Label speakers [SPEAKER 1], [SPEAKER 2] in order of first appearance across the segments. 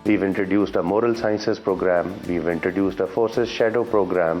[SPEAKER 1] We've introduced a moral sciences program, we've introduced a forces shadow program।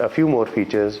[SPEAKER 1] a few more features।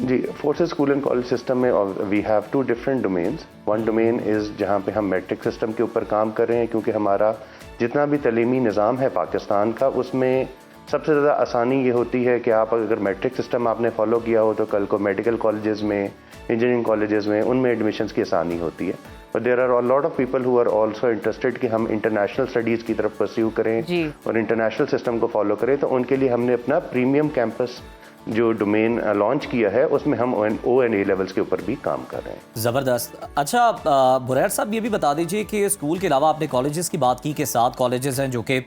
[SPEAKER 1] جی forces school and college system میں we have 2 different domains. One domain is جہاں پہ ہم matric system کے اوپر کام کر رہے ہیں, کیونکہ ہمارا جتنا بھی تعلیمی نظام ہے پاکستان کا, اس میں سب سے زیادہ آسانی یہ ہوتی ہے کہ آپ اگر میٹرک سسٹم آپ نے فالو کیا ہو تو کل کو میڈیکل کالجز میں, انجینئرنگ کالجز میں, ان میں ایڈمیشنس کی آسانی ہوتی ہے. But there are lot of people who are also interested کہ ہم انٹرنیشنل اسٹڈیز کی طرف پرسیو کریں اور انٹرنیشنل سسٹم کو فالو کریں, تو ان کے لیے ہم نے اپنا پریمیم کیمپس جو ڈومین لانچ کیا ہے اس میں ہم او اینڈ اے لیولس کے اوپر بھی کام کر رہے ہیں.
[SPEAKER 2] زبردست. اچھا بریر صاحب یہ بھی بتا دیجیے کہ اسکول کے علاوہ آپ نے کالجز کی بات کی کہ 7 کالجز ہیں جو کہ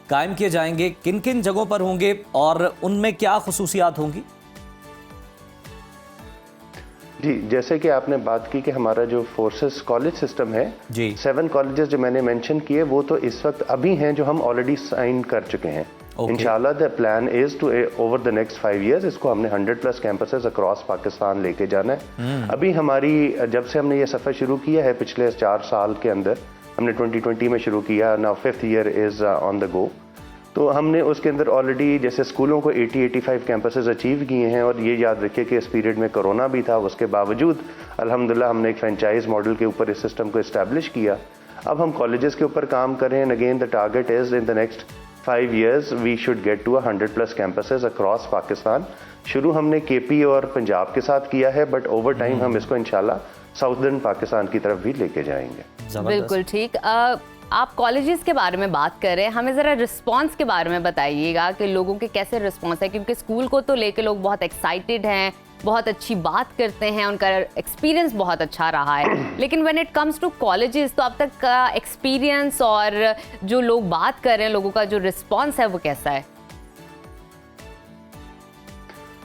[SPEAKER 2] قائم کیے جائیں گے, کن کن جگہوں پر ہوں گے اور ان میں کیا خصوصیات ہوں گی؟
[SPEAKER 1] جی جیسے کہ آپ نے بات کی کہ ہمارا جو فورسز کالج سسٹم ہے,
[SPEAKER 2] جی
[SPEAKER 1] 7 کالجز جو میں نے مینشن کیے وہ تو اس وقت ابھی ہیں جو ہم آلریڈی سائن کر چکے ہیں. انشاءاللہ the plan is to over the next 5 years اس کو ہم نے 100+ کیمپسز اکراس پاکستان لے کے جانا ہے. ابھی ہماری جب سے ہم نے یہ سفر شروع کیا ہے پچھلے 4 سال کے اندر, ہم نے 2020 میں شروع کیا, now 5th year is on the go. تو ہم نے اس کے اندر آلریڈی جیسے اسکولوں کو 80-85 کیمپسز اچیو کیے ہیں, اور یہ یاد رکھیے کہ اس پیریڈ میں کرونا بھی تھا, اس کے باوجود الحمدللہ ہم نے ایک فرینچائز ماڈل کے اوپر اس سسٹم کو اسٹیبلش کیا. اب ہم کالجز کے اوپر کام کر رہے ہیں. Again the target is in the next 5 years we should get to 100+ campuses across Pakistan. شروع ہم نے کے پی اور پنجاب کے ساتھ کیا ہے, بٹ اوور ٹائم ہم اس کو انشاءاللہ ساؤتھرن پاکستان کی طرف بھی لے کے جائیں گے.
[SPEAKER 3] بالکل ٹھیک. آپ کالجز کے بارے میں بات کر رہے ہیں, ہمیں ذرا رسپانس کے بارے میں بتائیے گا کہ لوگوں کے کیسے رسپانس ہے, کیونکہ اسکول کو تو لے کے لوگ بہت ایکسائٹیڈ ہیں, بہت اچھی بات کرتے ہیں, ان کا ایکسپیرینس بہت اچھا رہا ہے, لیکن when it comes to colleges تو اب تک کا ایکسپیرینس اور جو لوگ بات کر رہے ہیں, لوگوں کا جو رسپانس ہے وہ کیسا ہے؟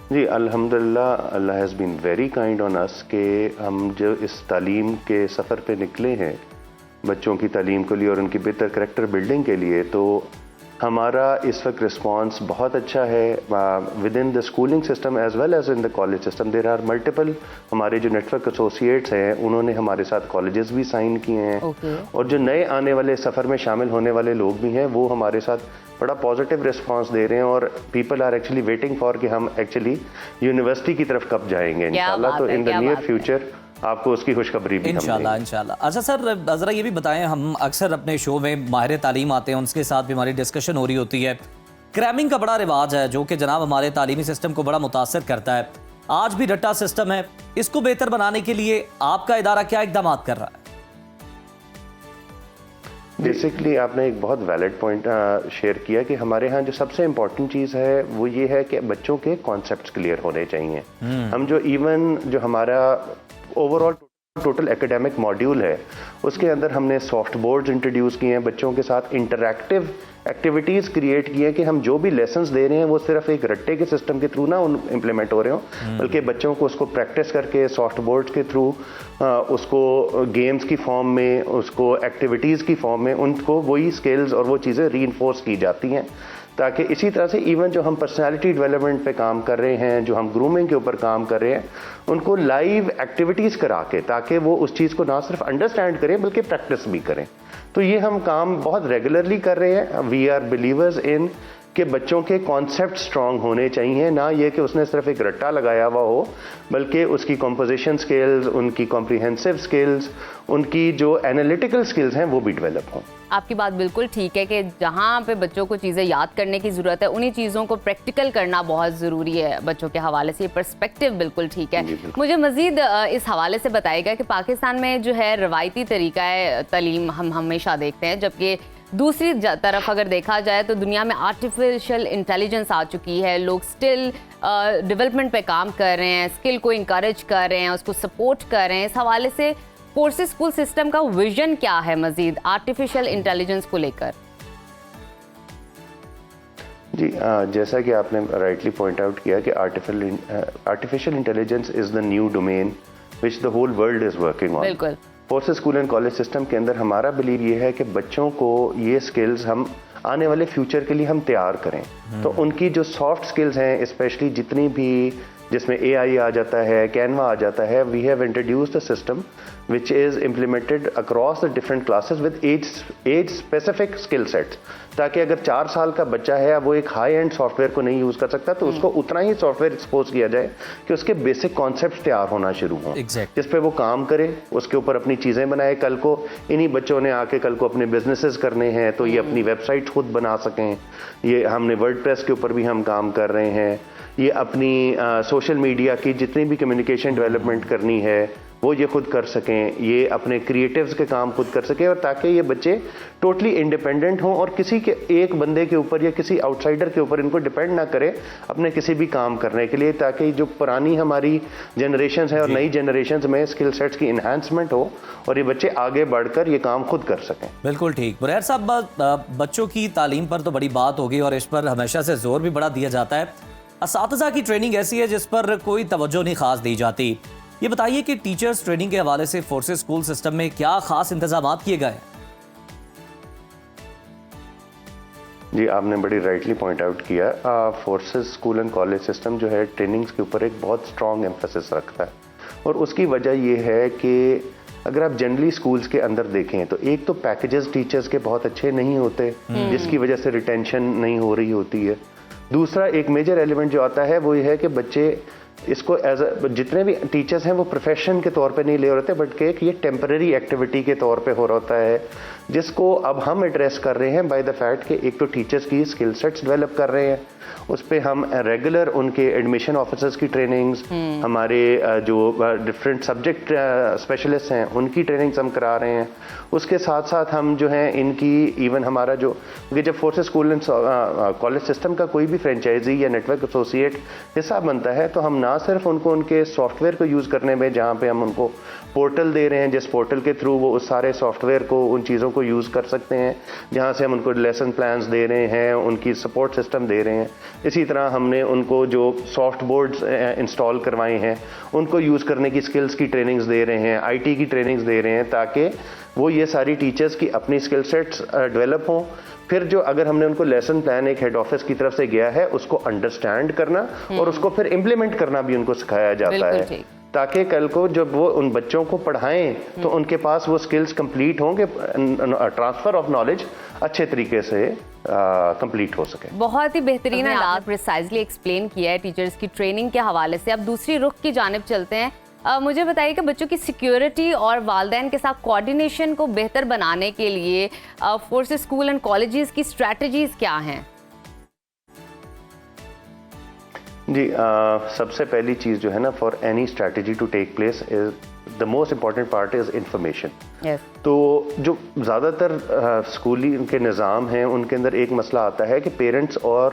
[SPEAKER 1] جی الحمدللہ اللہ ہیز بین ویری کائنڈ آن اس کہ ہم جو اس تعلیم کے سفر پہ نکلے ہیں بچوں کی تعلیم کے لیے اور ان کی بہتر کریکٹر بلڈنگ کے لیے, تو ہمارا اس وقت رسپانس بہت اچھا ہے with in the schooling system as well as in the college system. There are multiple ہمارے جو نیٹ ورک ایسوسیٹس ہیں انہوں نے ہمارے ساتھ کالجز بھی سائن کیے ہیں, اور جو نئے آنے والے سفر میں شامل ہونے والے لوگ بھی ہیں وہ ہمارے ساتھ بڑا پازیٹیو رسپانس دے رہے ہیں, اور people are actually waiting for کہ ہم ایکچولی یونیورسٹی کی طرف کب جائیں گے انشاءاللہ. تو ان دا نیئر فیوچر آپ کو اس کی خوشخبری بھی
[SPEAKER 2] انشاءاللہ. اچھا سر ذرا یہ بھی بتائیں, ہم اکثر اپنے شو میں ماہر تعلیم آتے ہیں, ان کے ساتھ بھی ہماری ڈسکشن ہو رہی ہوتی ہے. کریمنگ کا بڑا رواج ہے جو کہ جناب ہمارے تعلیمی سسٹم کو بڑا متاثر کرتا ہے. آج بھی رٹا سسٹم ہے, اس کو بہتر بنانے کے لیے آپ کا ادارہ کیا اقدامات کر رہا ہے؟
[SPEAKER 1] بیسکلی آپ نے ایک بہت ویلڈ پوائنٹ شیئر کیا کہ ہمارے ہاں جو سب سے امپورٹنٹ چیز ہے وہ یہ ہے کہ بچوں کے کانسیپٹس کلیئر ہونے چاہیے. ہم جو ایون جو ہمارا اوور آل ٹوٹل ایکیڈیمک ماڈیول ہے اس کے اندر ہم نے سافٹ بورڈز انٹروڈیوس کیے ہیں, بچوں کے ساتھ انٹریکٹیو ایکٹیویٹیز کریٹ کی ہیں کہ ہم جو بھی لیسنز دے رہے ہیں وہ صرف ایک رٹے کے سسٹم کے تھرو نہ امپلیمنٹ ہو رہے ہوں, بلکہ بچوں کو اس کو پریکٹس کر کے سافٹ بورڈز کے تھرو اس کو گیمز کی فارم میں, اس کو ایکٹیویٹیز کی فارم میں ان کو وہی سکلز اور وہ چیزیں ری انفورس کی جاتی ہیں, تاکہ اسی طرح سے ایون جو ہم پرسنالٹی ڈیولپمنٹ پہ کام کر رہے ہیں, جو ہم گرومنگ کے اوپر کام کر رہے ہیں, ان کو لائیو ایکٹیویٹیز کرا کے تاکہ وہ اس چیز کو نہ صرف انڈرسٹینڈ کریں بلکہ پریکٹس بھی کریں. تو یہ ہم کام بہت ریگولرلی کر رہے ہیں. وی آر بلیورز ان کہ بچوں کے کانسیپٹ سٹرونگ ہونے چاہیے, نہ یہ کہ اس نے صرف ایک رٹا لگایا ہوا ہو, بلکہ اس کی کمپوزیشن سکلز, ان کی کمپریہنسو سکلز, ان کی جو انالیٹیکل سکلز ہیں وہ بھی ڈیولپ ہوں.
[SPEAKER 3] آپ کی بات بالکل ٹھیک ہے کہ جہاں پہ بچوں کو چیزیں یاد کرنے کی ضرورت ہے انہی چیزوں کو پریکٹیکل کرنا بہت ضروری ہے بچوں کے حوالے سے. یہ پرسپیکٹیو بالکل ٹھیک ہے. مجھے مزید اس حوالے سے بتائے گا کہ پاکستان میں جو ہے روایتی طریقہ تعلیم ہم ہمیشہ دیکھتے ہیں, جبکہ دوسری طرف اگر دیکھا جائے تو دنیا میں آرٹیفیشل انٹیلیجنس آ چکی ہے. لوگ سٹل ڈیولپمنٹ پہ کام کر رہے ہیں, اسکل کو انکریج کر رہے ہیں, اس کو سپورٹ کر رہے ہیں. اس حوالے سے فورسز اسکول سسٹم کا ویژن کیا ہے مزید آرٹیفیشل انٹیلیجنس کو لے کر؟
[SPEAKER 1] جی جیسا کہ آپ نے رائٹلی پوائنٹ آؤٹ کیا کہ artificial intelligence is the new domain which the whole world is working on.
[SPEAKER 3] بالکل.
[SPEAKER 1] Forces school and college system کے اندر ہمارا بلیو یہ ہے کہ بچوں کو یہ سکلز ہم آنے والے فیوچر کے لیے ہم تیار کریں. تو ان کی جو سافٹ سکلز ہیں اسپیشلی جتنی بھی جس میں AI آ جاتا ہے, Canva آ جاتا ہے. We have introduced a system which is implemented across the different classes with age specific skill sets, تاکہ اگر 4 سال کا بچہ ہے وہ ایک ہائی اینڈ سافٹ ویئر کو نہیں یوز کر سکتا تو اس کو اتنا ہی سافٹ ویئر ایکسپوز کیا جائے کہ اس کے بیسک کانسیپٹس تیار ہونا شروع ہوں, جس پہ وہ کام کرے, اس کے اوپر اپنی چیزیں بنائے. کل کو انہی بچوں نے آ کے کل کو اپنے بزنسز کرنے ہیں تو یہ اپنی ویب سائٹ خود بنا سکیں. یہ ہم نے ورڈ پریس کے اوپر بھی ہم کام کر رہے ہیں. یہ اپنی سوشل میڈیا کی جتنی بھی کمیونیکیشن ڈیولپمنٹ کرنی ہے وہ یہ خود کر سکیں. یہ اپنے کریٹیوز کے کام خود کر سکیں, اور تاکہ یہ بچے ٹوٹلی انڈیپینڈنٹ ہوں اور کسی کے ایک بندے کے اوپر یا کسی آؤٹ سائڈر کے اوپر ان کو ڈیپینڈ نہ کرے اپنے کسی بھی کام کرنے کے لیے, تاکہ جو پرانی ہماری جنریشنز ہیں اور نئی جنریشنز میں اسکل سیٹس کی انہانسمنٹ ہو اور یہ بچے آگے بڑھ کر یہ کام خود کر سکیں.
[SPEAKER 2] بالکل ٹھیک. بریر صاحب, بچوں کی تعلیم پر تو بڑی بات ہوگی اور اس پر ہمیشہ سے زور بھی بڑا دیا جاتا ہے. اساتذہ کی ٹریننگ ایسی ہے جس پر کوئی توجہ نہیں خاص دی جاتی. یہ بتائیے کہ ٹیچرز ٹریننگ کے حوالے سے فورسز اسکول سسٹم میں کیا خاص انتظامات کیے گئے؟
[SPEAKER 1] جی, آپ نے بڑی رائٹلی پوائنٹ آؤٹ کیا. Forces school and college system جو ہے ٹریننگز کے اوپر ایک بہت اسٹرانگ ایمفیسس رکھتا ہے, اور اس کی وجہ یہ ہے کہ اگر آپ جنرلی اسکولس کے اندر دیکھیں تو ایک تو پیکیجز ٹیچرز کے بہت اچھے نہیں ہوتے, جس کی وجہ سے ریٹینشن نہیں ہو رہی ہوتی ہے. دوسرا ایک میجر ایلیمنٹ جو آتا ہے وہ یہ ہے کہ بچے اس کو جتنے بھی ٹیچرز ہیں وہ پروفیشن کے طور پہ نہیں لے رہے ہوتے, بٹ کہ یہ ٹیمپرری ایکٹیویٹی کے طور پہ ہو رہا ہوتا ہے, جس کو اب ہم ایڈریس کر رہے ہیں بائی دا فیکٹ کہ ایک تو ٹیچرز کی اسکل سیٹس ڈیولپ کر رہے ہیں, اس پہ ہم ریگولر ان کے ایڈمیشن آفیسرز کی ٹریننگز, ہمارے جو ڈفرینٹ سبجیکٹ اسپیشلسٹ ہیں ان کی ٹریننگز ہم کرا رہے ہیں. اس کے ساتھ ساتھ ہم جو ہیں ان کی ایون ہمارا جو جب forces school and college system کا کوئی بھی فرینچائزی یا نیٹ ورک ایسوسیٹ حصہ بنتا ہے تو ہم نہ صرف ان کو ان کے سافٹ ویئر کو یوز کرنے میں, جہاں پہ ہم ان کو پورٹل دے رہے ہیں جس پورٹل کے تھرو وہ اس سارے سافٹ ویئر کو ان چیزوں کو یوز کر سکتے ہیں, جہاں سے ہم ان کو لیسن پلانز دے رہے ہیں, ان کی سپورٹ سسٹم دے رہے ہیں. اسی طرح ہم نے ان کو جو سافٹ بورڈز انسٹال کروائے ہیں ان کو یوز کرنے کی اسکلز کی ٹریننگز دے رہے ہیں, IT کی ٹریننگز دے رہے ہیں, تاکہ وہ یہ ساری ٹیچرز کی اپنی اسکل سیٹس ڈیولپ ہوں. پھر جو اگر ہم نے ان کو لیسن پلان ایک ہیڈ آفس کی طرف سے گیا ہے اس کو انڈرسٹینڈ کرنا اور اس کو پھر امپلیمنٹ کرنا بھی ان کو سکھایا جاتا ہے, تاکہ کل کو جب وہ ان بچوں کو پڑھائیں تو ان کے پاس وہ سکلز کمپلیٹ ہوں کہ ٹرانسفر آف نالج اچھے طریقے سے کمپلیٹ ہو سکے.
[SPEAKER 3] بہت ہی بہترین آپ پریسائزلی ایکسپلین کیا ہے ٹیچرز کی ٹریننگ کے حوالے سے. اب دوسری رخ کی جانب چلتے ہیں. مجھے بتائیے کہ بچوں کی سیکیورٹی اور والدین کے ساتھ کوآرڈینیشن کو بہتر بنانے کے لیے فورسز اسکول اینڈ کالجز کی اسٹریٹجیز کیا ہیں؟
[SPEAKER 1] جی, سب سے پہلی چیز جو ہے نا, for any strategy to take place is the most important part is information. تو جو زیادہ تر اسکولی ان کے نظام ہیں ان کے اندر ایک مسئلہ آتا ہے کہ پیرنٹس اور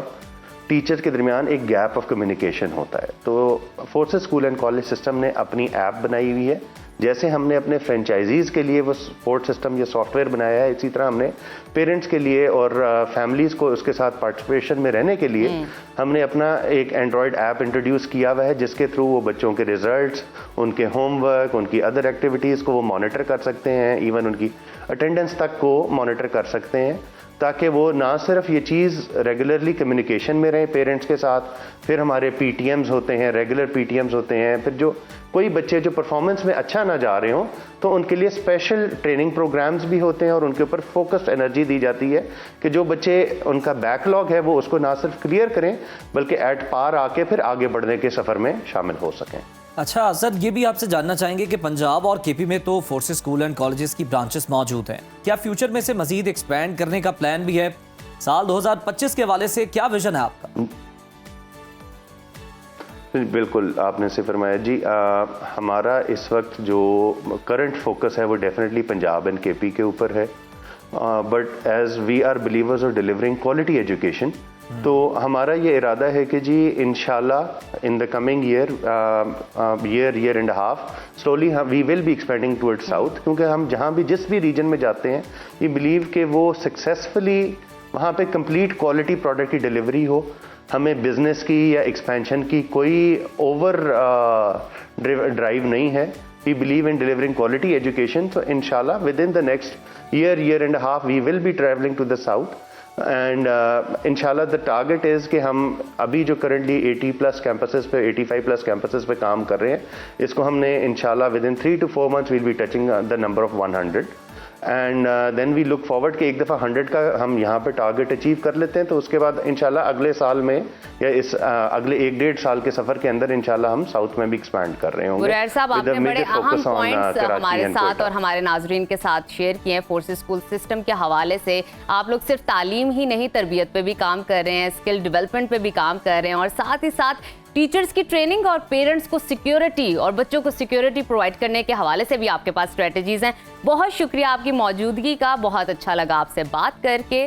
[SPEAKER 1] ٹیچر کے درمیان ایک گیپ آف کمیونیکیشن ہوتا ہے. تو forces school and college system نے اپنی ایپ بنائی ہوئی ہے, جیسے ہم نے اپنے فرینچائزیز کے لیے وہ سپورٹ سسٹم یا سافٹ ویئر بنایا ہے, اسی طرح ہم نے پیرنٹس کے لیے اور فیملیز کو اس کے ساتھ پارٹیسپیشن میں رہنے کے لیے ہم نے اپنا ایک اینڈرائڈ ایپ انٹروڈیوس کیا ہوا ہے, جس کے تھرو وہ بچوں کے ریزلٹس, ان کے ہوم ورک, ان کی ادر ایکٹیویٹیز کو وہ مانیٹر کر سکتے ہیں, ایون ان کی اٹینڈنس تک کو مانیٹر کر سکتے ہیں, تاکہ وہ نہ صرف یہ چیز ریگولرلی کمیونیکیشن میں رہیں پیرنٹس کے ساتھ. پھر ہمارے PTMs ہوتے ہیں, ریگولر PTMs ہوتے ہیں. پھر جو کوئی بچے جو پرفارمنس میں اچھا نہ جا رہے ہوں تو ان کے لیے اسپیشل ٹریننگ پروگرامز بھی ہوتے ہیں, اور ان کے اوپر فوکسڈ انرجی دی جاتی ہے کہ جو بچے ان کا بیک لاگ ہے وہ اس کو نہ صرف کلیئر کریں بلکہ ایٹ پار آ کے پھر آگے بڑھنے کے سفر میں شامل ہو سکیں.
[SPEAKER 2] اچھا سر, یہ بھی آپ سے جاننا چاہیں گے کہ پنجاب اور KP میں تو فورسز اسکول اینڈ کالجز کی برانچز موجود ہیں, کیا فیوچر میں سے مزید ایکسپینڈ کرنے کا پلان بھی ہے؟ سال 2025 کے حوالے سے کیا ویژن ہے آپ کا؟
[SPEAKER 1] بالکل آپ نے سے فرمایا. جی, ہمارا اس وقت جو کرنٹ فوکس ہے وہ ڈیفینیٹلی پنجاب اینڈ KP کے اوپر ہے, but as we are believers of delivering quality education, تو ہمارا یہ ارادہ ہے کہ جی انشاءاللہ in the coming year and half slowly we will be expanding toward south, کیونکہ ہم جہاں بھی جس بھی ریجن میں جاتے ہیں وی بلیو کہ وہ سکسیزفلی وہاں پہ کمپلیٹ کوالٹی پروڈکٹ کی ڈلیوری ہو. ہمیں بزنس کی یا ایکسپینشن کی کوئی اوور ڈرائیو نہیں ہے. We believe in delivering quality education. تو انشاءاللہ with in the next year and half we will be travelling to the south. And انشاءاللہ دا ٹارگیٹ از کہ ہم ابھی جو کرنٹلی 80+ کیمپسز پہ 85+ کیمپسز پہ کام کر رہے ہیں، اس کو ہم نے انشاءاللہ with in 3 to 4 months will be touching the number of 100 and then we look forward کہ ایک دفعہ 100 کا ہم یہاں پہ ٹارگیٹ اچیو کر لیتے ہیں تو اس کے بعد انشاءاللہ اگلے سال میں یا اس اگلے 1-1.5 سال کے سفر کے اندر انشاءاللہ ہم ساؤتھ میں بھی ایکسپینڈ کر رہے ہوں گے.
[SPEAKER 3] غریر صاحب، آپ نے بڑے اہم پوائنٹس ہمارے ساتھ اور ہمارے ناظرین کے ساتھ شیئر کیے ہیں. فورسز اسکول سسٹم کے حوالے سے آپ لوگ صرف تعلیم ہی نہیں، تربیت پہ بھی کام کر رہے ہیں، اسکل ڈیولپمنٹ پہ بھی کام کر رہے ہیں، اور ساتھ ہی ساتھ ٹیچرز کی ٹریننگ اور پیرنٹس کو سیکیورٹی اور بچوں کو سیکیورٹی پرووائڈ کرنے کے حوالے سے بھی آپ کے پاس اسٹریٹجیز ہیں. بہت شکریہ آپ کی موجودگی کا، بہت اچھا لگا آپ سے بات کر کے.